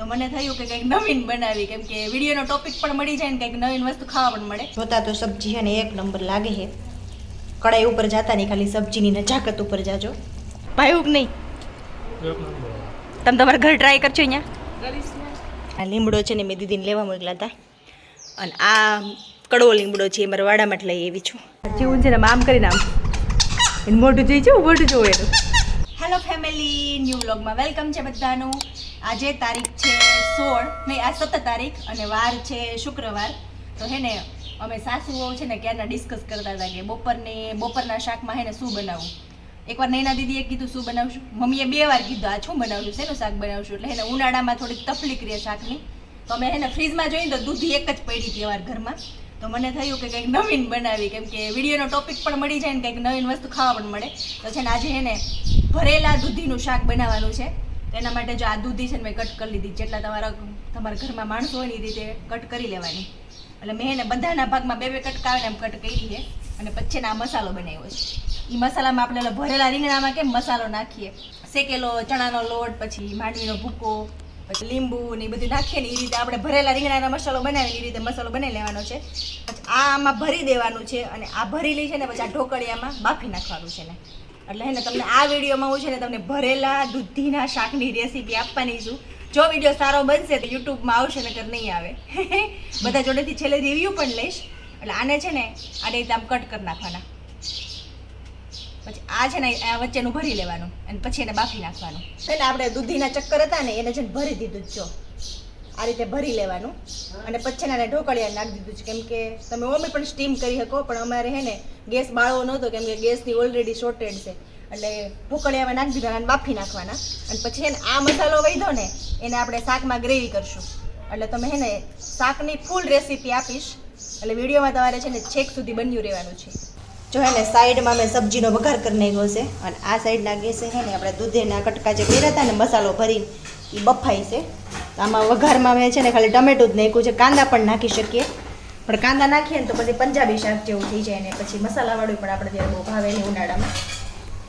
તો મને થયું કે કંઈક નવીન બનાવી, કેમ કે વિડીયોનો ટોપિક પણ મળી જાય ને કંઈક નવીન વસ્તુ ખાવા પણ મળે. જોતા તો સબ્જી છે ને એક નંબર લાગે છે. કડાઈ ઉપર જાતા નહીં, ખાલી સબ્જીની નજાકત ઉપર જાજો. ભાઈ નહીં તમે તમારા ઘર ટ્રાય કરજો. અહીંયા આ લીમડો છે ને મેં દીદીને લેવા મોકલા હતા, અને આ કડવો લીમડો છે એ મારા વાડામાં જ લઈ આવી છું. જેવું છે ને આમ કરીને આમ એનું મોઢું જોઈ છે, મોઢું જોવું એનું. હેલો ફેમિલી, ન્યૂ વ્લોગમાં વેલકમ છે બધાનું. આજે તારીખ છે 16 નહીં, આ 17 તારીખ અને વાર છે શુક્રવાર. તો હે ને અમે સાસુઓ છે ને ક્યારના ડિસ્કસ કરતા હતા કે બપોરના શાકમાં હે ને શું બનાવવું. એકવાર નૈના દીદીએ કીધું શું બનાવશું, મમ્મીએ 2 વાર કીધું આ શું બનાવશું, શેનું શાક બનાવશું. એટલે હે ને ઉનાળામાં થોડીક તકલીફ રહે શાકની, તો અમે હે ને ફ્રીજમાં જોઈને તો દૂધી એક જ પડી હતી અમારા ઘરમાં. તો મને થયું કે કંઈક નવીન બનાવી, કેમ કે વિડીયોનો ટોપિક પણ મળી જાય ને કંઈક નવીન વસ્તુ ખાવા પણ મળે. તો છે ને આજે હે ને ભરેલા દૂધીનું શાક બનાવવાનું છે. એના માટે જો આ દૂધી છે ને મેં કટ કરી લીધી, જેટલા તમારા ઘરમાં માણસો હોય ને એ રીતે કટ કરી લેવાની. એટલે મેં એને બધાના ભાગમાં 2-2 કટકા આવે ને એમ કટ કરી છે. અને પછી આ મસાલો બનાવ્યો છે. એ મસાલામાં આપણે ભરેલા રીંગણામાં કેમ મસાલો નાખીએ, શેકેલો ચણાનો લોટ, પછી માંડવીનો ભૂકો, પછી લીંબુ ને એ બધું નાખીએ ને એ રીતે આપણે ભરેલા રીંગણાનો મસાલો બનાવીને એ રીતે મસાલો બનાવી લેવાનો છે. પછી આ આમાં ભરી દેવાનું છે, અને આ ભરેલી છે ને પછી આ ઢોકળિયામાં બાફી નાખવાનું છે ને. એટલે હે ને તમને આ વિડીયોમાં હું છે ને તમને ભરેલા દૂધીના શાકની રેસીપી આપવાની છું. જો વિડીયો સારો બનશે તો યુટ્યુબમાં આવશે, નકર નહીં આવે. બધા જોડેથી છેલ્લે રિવ્યૂ પણ લઈશ. એટલે આને છે ને આ રીતે આમ કટ કરી નાખવાના, પછી આ છે ને આ વચ્ચેનું ભરી લેવાનું અને પછી એને બાફી નાખવાનું. એટલે આપણે દૂધીના ચક્કર હતા ને એને છે ને ભરી દીધું જ. જો આ રીતે ભરી લેવાનું અને પછી એને ઢોકળિયા નાખી દીધું છે. કેમ કે તમે ઓમે પણ સ્ટીમ કરી શકો, પણ અમારે હે ને ગેસ બાળવો નહોતો, કેમ કે ગેસની ઓલરેડી શોર્ટેડ છે. એટલે ઢોકળિયામાં નાખી દીધા અને બાફી નાખવાના. અને પછી એને આ મસાલો વધ્યો ને એને આપણે શાકમાં ગ્રેવી કરશું. એટલે તમે હે ને શાકની ફૂલ રેસીપી આપીશ, એટલે વિડીયોમાં તમારે છે ને છેક સુધી બન્યું રહેવાનું છે. જો હે ને સાઈડમાં મેં સબ્જીનો વઘાર કરી નાખ્યો છે, અને આ સાઈડના ગેસે હે ને આપણે દૂધીના કટકા જે કર્યા હતા ને મસાલો ભરીને એ બફાય છે. આમાં વઘારમાં મેં છે ને ખાલી ટમેટું જ નાખ્યું છે. કાંદા પણ નાખી શકીએ, પણ કાંદા નાખીએ ને તો પછી પંજાબી શાક જેવું થઈ જાય ને પછી મસાલાવાળું પણ આપણે ત્યાં બહુ ભાવે નહીં ઉનાળામાં.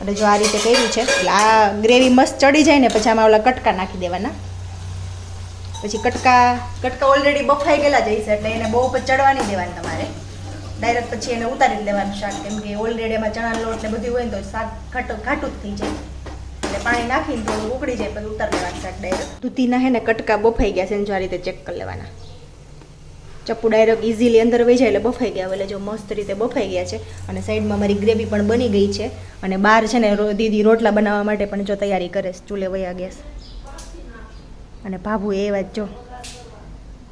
એટલે જો આ રીતે કર્યું છે, એટલે આ ગ્રેવી મસ્ત ચડી જાય ને પછી આમાં ઓલા કટકા નાખી દેવાના. પછી કટકા ઓલરેડી બફાઈ ગયેલા જ હશે, એટલે એને બહુ ચડવા નહીં દેવાની તમારે. ડાયરેક્ટ પછી એને ઉતારી દેવાનું શાક, કેમ કે ઓલરેડી એમાં ચણા લોટ ને બધું હોય ને તો શાક ઘાટું જ થઈ જાય. એટલે પાણી નાખીને થોડું ઉકળી જાય પછી ઉતારી દેવાનું શાક ડાયરેક્ટ. દૂધીના હે ને કટકા બફાઈ ગયા છે ને જો આ રીતે ચેક કરી લેવાના. ચપ્પુ ડાયરેક્ટ ઇઝીલી અંદર વહી જાય એટલે બફાઈ ગયા. એટલે જો મસ્ત રીતે બફાઈ ગયા છે, અને સાઈડમાં મારી ગ્રેવી પણ બની ગઈ છે. અને બહાર છે ને દીદી રોટલા બનાવવા માટે પણ જો તૈયારી કરે છે, ચૂલે વયા ગેસ. અને ભાભુ એ વાત જો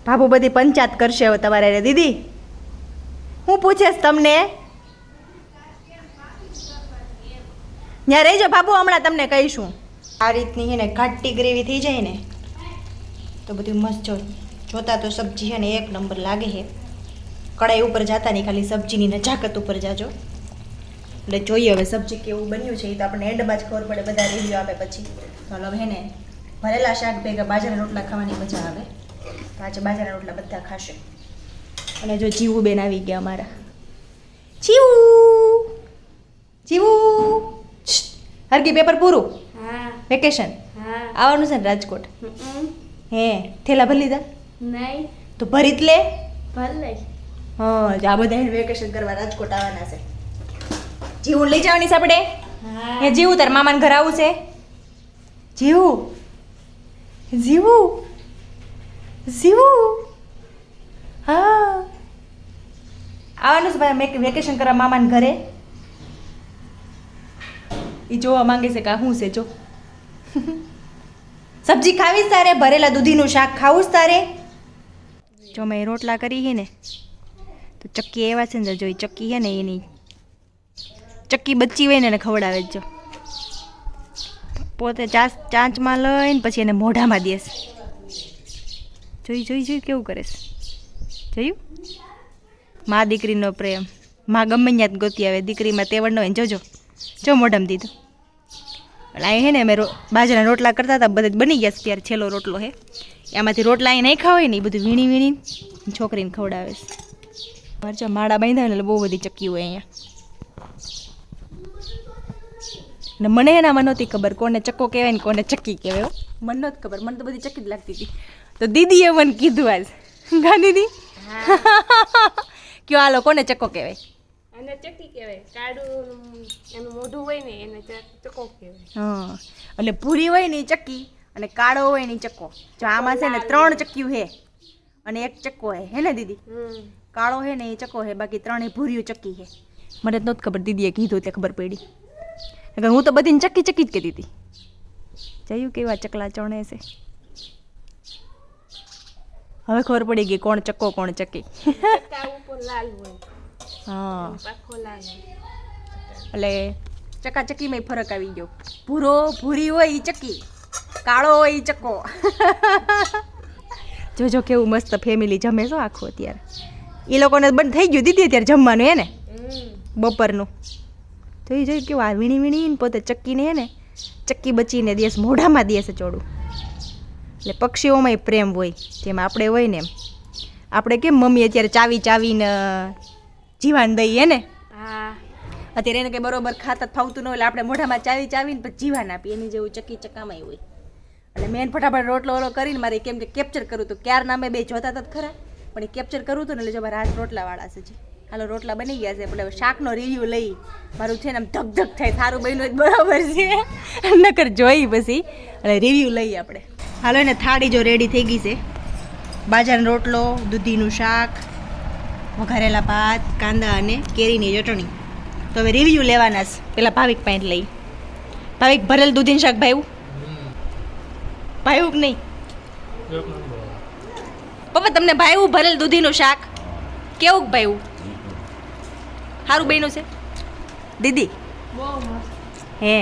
ભાભુ બધી પંચાયત કરશે હવે તમારે. દીદી હું પૂછેશ તમને, ત્યાં રહેજો ભાભુ, હમણાં તમને કહીશું. આ રીતની છે ને ઘાટી ગ્રેવી થઈ જાય ને તો બધું મસ્ત જોતા તો સબ્જી છે ને એક નંબર લાગે છે. કડાઈ ઉપર જાતા નહીં, ખાલી સબ્જીની નજાકત ઉપર જાજો. એટલે જોઈએ હવે સબ્જી કેવું બન્યું છે એ તો આપણને એન્ડમાં જ ખબર પડે, બધા રિવ્યૂ આપે પછી. ચાલો હવે ને ભરેલા શાક ભેગા બાજરાના રોટલા ખાવાની મજા આવે. તો આજે બાજરાના રોટલા બધા ખાશે. અને જો જીવું બેન આવી ગયા અમારા. જીવું હરકી પેપર પૂરું, વેકેશન આવવાનું છે ને રાજકોટ? હે થેલા ભરી લીધા? નહીં તો ભરી જ લે. ભલે હા, આ બધા વેકેશન કરવા રાજકોટ આવવાના છે. જીવું લઈ જવાની છે આપણે. હે જીવું તાર મામાને ઘર આવું છે? જીવું હા આવવાનું છે ભાઈ મેં વેકેશન કરવા મામાને ઘરે. એ જોવા માંગે છે કે શું છે. જો સબ્જી ખાવી તારે, ભરેલા દૂધીનું શાક ખાવું તારે. જો મેં રોટલા કરી છે ને તો ચક્કી એવા છે ને, જો એ ચક્કી છે ને એની ચક્કી બચી હોય ને એને ખવડાવે જ. જો પોતે ચાંચમાં લઈને પછી એને મોઢામાં દેશ. જોઈ કેવું કરે છે. જોયું મા દીકરીનો પ્રેમ. મા ગમે ત્યાં જ ગોતી આવે, દીકરીમાં તેવડ ન હોય. જો મોઢામાં દીધું. એટલે અહીં હે ને અમે બાજરાના રોટલા કરતા હતા, બધા બની ગયા. ત્યારે છેલ્લો રોટલો હે, એમાંથી રોટલા અહીં નહીં ખાવાય ને એ બધું વીણી છોકરીને ખવડાવે છે. મરચા માળા બાંધ્યા ને એટલે બહુ બધી ચક્કી હોય અહીંયા. ને મને એનામાં નહોતી ખબર કોને ચક્કો કહેવાય ને કોને ચક્કી કહેવાય. મને નથી ખબર, મને તો બધી ચક્કી જ લાગતી હતી. તો દીદીએ મને કીધું આજ, ગા દીદી કયો હાલો કોને ચક્કો કહેવાય? અને ચક્કી કહેવાય. કાળું એનું મોઢું હોય ને એને ચક્કો કહેવાય. હા, એટલે પૂરી હોય ને એ ચક્કી અને કાળો હોય ને એ ચક્કો. જો આમાં છે ને 3 ચક્કીયું હે અને 1 ચક્કો હે ને દીદી? કાળો હે ને એ ચક્કો હે, બાકી 3 ભૂરીયું ચક્કી હે. મને જ નહોતી ખબર, દીદીએ કીધું એટલે ખબર પડી. હું તો બધીને ચક્કી ચક્કી જ કહેતી હતી. જોયું કેવા ચકલા ચણે છે. હવે ખબર પડી ગઈ કોણ ચક્કો કોણ ચક્કી. ચક્કા ઉપર લાલ હોય. હા, પાખો લાલ હોય. એટલે ચકાચકીમાં ફરક આવી ગયો. ભૂરી હોય એ ચક્કી, કાળો હોય એ ચક્કો. જોજો કેવું મસ્ત ફેમિલી જમે છો આખું અત્યારે. એ લોકોને બંધ થઈ ગયું દીદી અત્યારે જમવાનું હે ને બપોરનું. જોઈ કેવું આ વીણી વીણીને પોતે ચક્કીને હે ને ચક્કી બચીને દિવસ મોઢામાં દિવસે ચોડું. એટલે પક્ષીઓમાંય પ્રેમ હોય, જેમ આપણે હોય ને એમ. આપણે કેમ મમ્મી અત્યારે ચાવીને જીવાન દઈએ ને, અત્યારે એને કંઈ બરોબર ખાતા ફાવતું ન હોય એટલે આપણે મોઢામાં ચાવીને પછી જીવાન આપીએ. એની જેવું ચક્કી ચક્કામાં હોય. એટલે મેં ફટાફટ રોટલો કરીને મારે કેમ કે કેપ્ચર કરું હતું. ક્યાર નામે બે જોતા હતા ખરા, પણ એ કેપ્ચર કરું હતું ને એટલે જો મારા હાથ રોટલાવાળા છે. જી હાલો રોટલા બની ગયા છે, એટલે શાકનો રિવ્યૂ લઈ. મારું છે ને આમ ધક થાય, સારું બન્યું જ બરાબર છે, નકર જોઈ પછી એટલે રિવ્યૂ લઈએ આપણે. હાલો એને થાળી જો રેડી થઈ ગઈ છે. બાજરાનો રોટલો, દૂધીનું શાક, વઘારેલા ભાત, કાંદા અને કેરીની ચટણી. તો હવે રિવ્યૂ લેવાના છે. પેલા ભાવિક પાસે લઈ. ભાવિક ભરેલ દૂધીનું શાક ભાવ્યું? ભાવ્યું કે નહીં પપ્પા? તમને ભાવ્યું ભરેલ દૂધીનું શાક? કેવું ભાવ્યું? સારું બન્યું છે દીદી? બહુ મસ્ત. હે,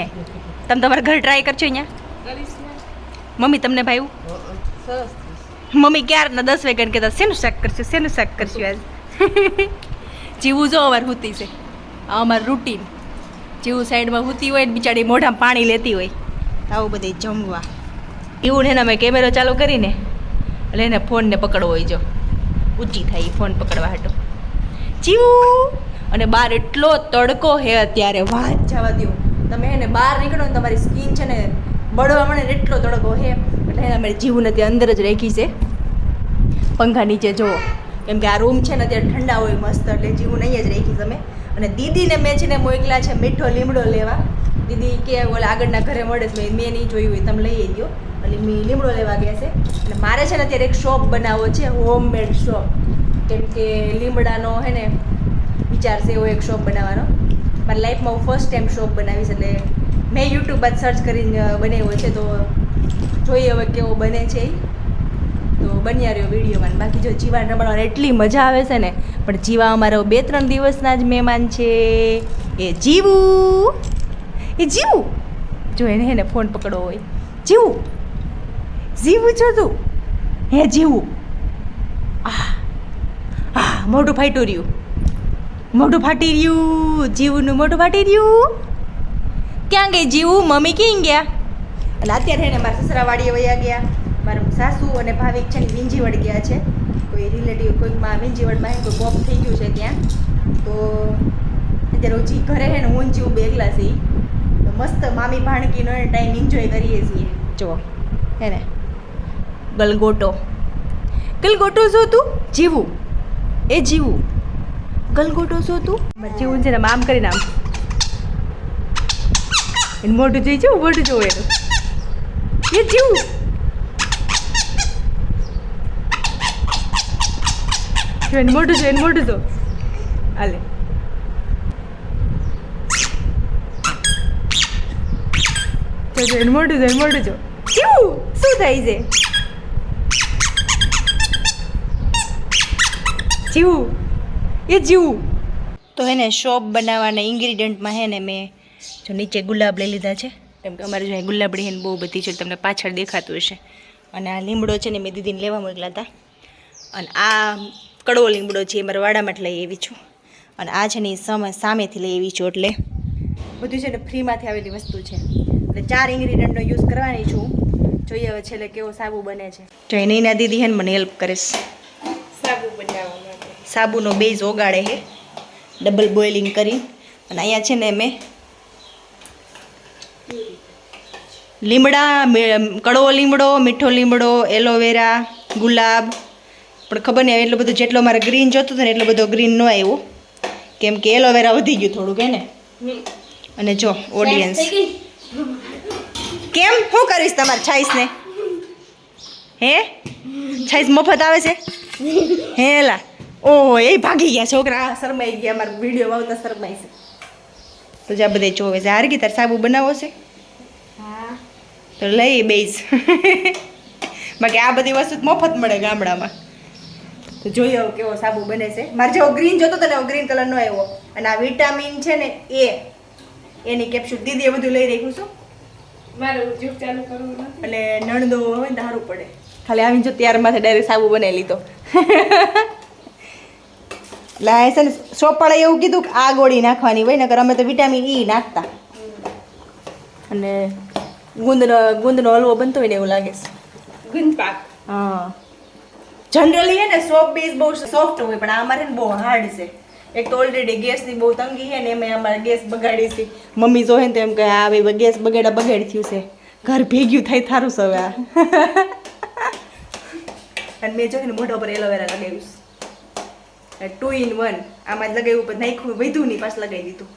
તમે તમારા ઘર ટ્રાય કરજો અહીંયા. કરીશ ને. મમ્મી તમને ભાવ્યું? સરસ. મમ્મી ક્યારના 10 વાગ્યાને કહેતા શેનું શાક કરશું આજ. જીવું જો અમારે હુતી છે, આ અમારું રૂટીન. જીવું સાઈડમાં હુતી હોય ને બિચારી મોઢામાં પાણી લેતી હોય. આવું બધે જમવા એવું ને અમે કેમેરો ચાલુ કરીને એટલે એને ફોનને પકડવો હોય. જો ઊંચી થાય ફોન પકડવા હાટો. જીવું અને બહાર એટલો તડકો હે અત્યારે, વાત જવા દો. તમે એને બહાર નીકળો ને તમારી સ્કિન છે ને બળવા મળે ને એટલો તડકો હે. એટલે એને અમારે જીવું નથી અંદર જ રાખી છે પંખા નીચે. જુઓ કેમ કે આ રૂમ છે ને અત્યારે ઠંડા હોય મસ્ત, એટલે જીવું નહીં જ રાખી તમે. અને દીદીને મેં છે ને મોકલા છે મીઠો લીમડો લેવા. દીદી કે ઓલા આગળના ઘરે મળે છે, મેં નહીં જોયું હોય, તમે લઈ દો. એટલે મેં લીમડો લેવા ગયા છે. અને મારે છે ને અત્યારે એક શોપ બનાવવો છે, હોમમેડ શોપ. કેમ કે લીમડાનો હે ને વિચાર છે એવો એક શોપ બનાવવાનો. મારી લાઈફમાં હું ફર્સ્ટ ટાઈમ શોપ બનાવીશ. એટલે મેં યુટ્યુબ બાદ સર્ચ કરીને બનાવ્યો છે. તો જોઈએ હવે કેવો બને છે. તો બન્યા રહ્યો વિડીયોમાં. બાકી જો જીવા રમણવાની એટલી મજા આવે છે ને, પણ જીવા અમારો 2-3 દિવસના જ મહેમાન છે. એ જીવું જો એને ફોન પકડવો હોય. જીવું છો તું? હે જીવું? મોઢું ફાટી રહ્યું. જીવનું મોઢું ફાટી રહ્યું. ક્યાં ગઈ જીવું? મમ્મી ક્યાં ગયા? એટલે અત્યારે એને મારા સસરાવાડીએ વયા ગયા. મારા સાસુ અને ભાવિક છે ને વિંજીવડ ગયા છે. કોઈ રિલેટિવ કોઈકમાં વિંજીવડમાં કોઈ પોપ થઈ ગયું છે ત્યાં. તો અત્યારે હજી ઘરે છે ને હું જીવું બેગલા છે. તો મસ્ત મામી ભાણકીનો ટાઈમ એન્જોય કરીએ છીએ. જો હે ને ગલગોટો છો તું? જીવું ગલગોટો છો તું? જીવું છે ને આમ કરીને આમ એનું મોઢું જોઈ છે, મોઢું જોવું એનું. એ જીવું એનું મોઢું જો હાલે. એનું મોઢું જો જીવું શું થાય છે? જીવું તો એને શોપ બનાવવાના ઇન્ગ્રીડિયન્ટમાં હે ને મેં જો નીચે ગુલાબ લઈ લીધા છે. કેમ કે અમારે જો ગુલાબડી હે ને બહુ બધી છે, તમને પાછળ દેખાતું હશે. અને આ લીમડો છે ને મેં દીદીને લેવા મોકલા હતા. અને આ કડવો લીમડો છે એ મારા વાડામાં લઈ આવી છું. અને આ છે ને એ સામેથી લઈ આવી છું. એટલે બધું છે ને ફ્રીમાંથી આવેલી વસ્તુ છે. એટલે 4 ઇન્ગ્રીડિયન્ટનો યુઝ કરવાની છું. જોઈએ હવે છેલ્લે કેવો સાબુ બને છે. જો એને એના દીદી હે ને મને હેલ્પ કરે છે સાબુ બનાવવા માટે. સાબુનો બેઝ ઓગાળે છે ડબલ બોઇલિંગ કરી. અને અહીંયા છે ને મેં લીમડા કડવો લીમડો, મીઠો લીમડો, એલોવેરા, ગુલાબ. પણ ખબર નહીં એટલો બધો જેટલો મારે ગ્રીન જોતો હતો ને એટલો બધો ગ્રીન ન આવ્યો, કેમ કે એલોવેરા વધી ગયું થોડુંક હે ને. અને જો ઓડિયન્સ કેમ શું કરીશ તમારે છાઈસને? હે છાઈસ મફત આવે છે હેલા? ઓહો એ ભાગી ગયા છોકરા, શરમાઈ ગયા, મારા વિડીયોમાં આવતા શરમાઈ છે. તો જ્યાં બધે જોવે છે. હારગી તાર સાબુ બનાવો છે? તો લઈ બેસ. બાકી આ બધી વસ્તુ મફત મળે ગામડામાં. તો જોઈએ હવે કેવો સાબુ બને છે. મારે જેવો ગ્રીન જોતો હતો ને એવો ગ્રીન કલર નો આવ્યો. અને આ વિટામિન છે ને એની કેપ્સ્યુલ દીદીએ બધું લઈ રાખ્યું છું. મારે યુટ્યુબ ચાલુ કરવું નથી. એટલે નણદો હોય ને સારું પડે. ખાલી આવીને જો ત્યાર માથે ડાયરેક્ટ સાબુ બનાવી લીધો. એટલે આ છે ને સોપાળાએ એવું કીધું કે આ ગોળી નાખવાની હોય, નકર અમે તો વિટામિન ઈ નાખતા. અને ગુંદનો હલવો બનતો હોય ને એવું લાગે છે. ગુંદ પાક. હા જનરલી હે ને સોપ બેઝ બહુ સોફ્ટ હોય, પણ આ અમારે ને બહુ હાર્ડ છે. એક તો ઓલરેડી ગેસની બહુ તંગી છે ને એમાં અમારે ગેસ બગાડી છે. મમ્મી જોહે ને તો એમ કહે આ ભાઈ ગેસ બગાડ થયું છે, ઘર ભેગ્યું થાય થારું છે હવે આ. અને મેં જોઈને મોઢા પર એલોવેરા લગાવ્યું છે, 2 in 1. આમાં જ લગાવ્યું પણ નાખ્યું વધ્યું નહીં, પાછું લગાવી દીધું.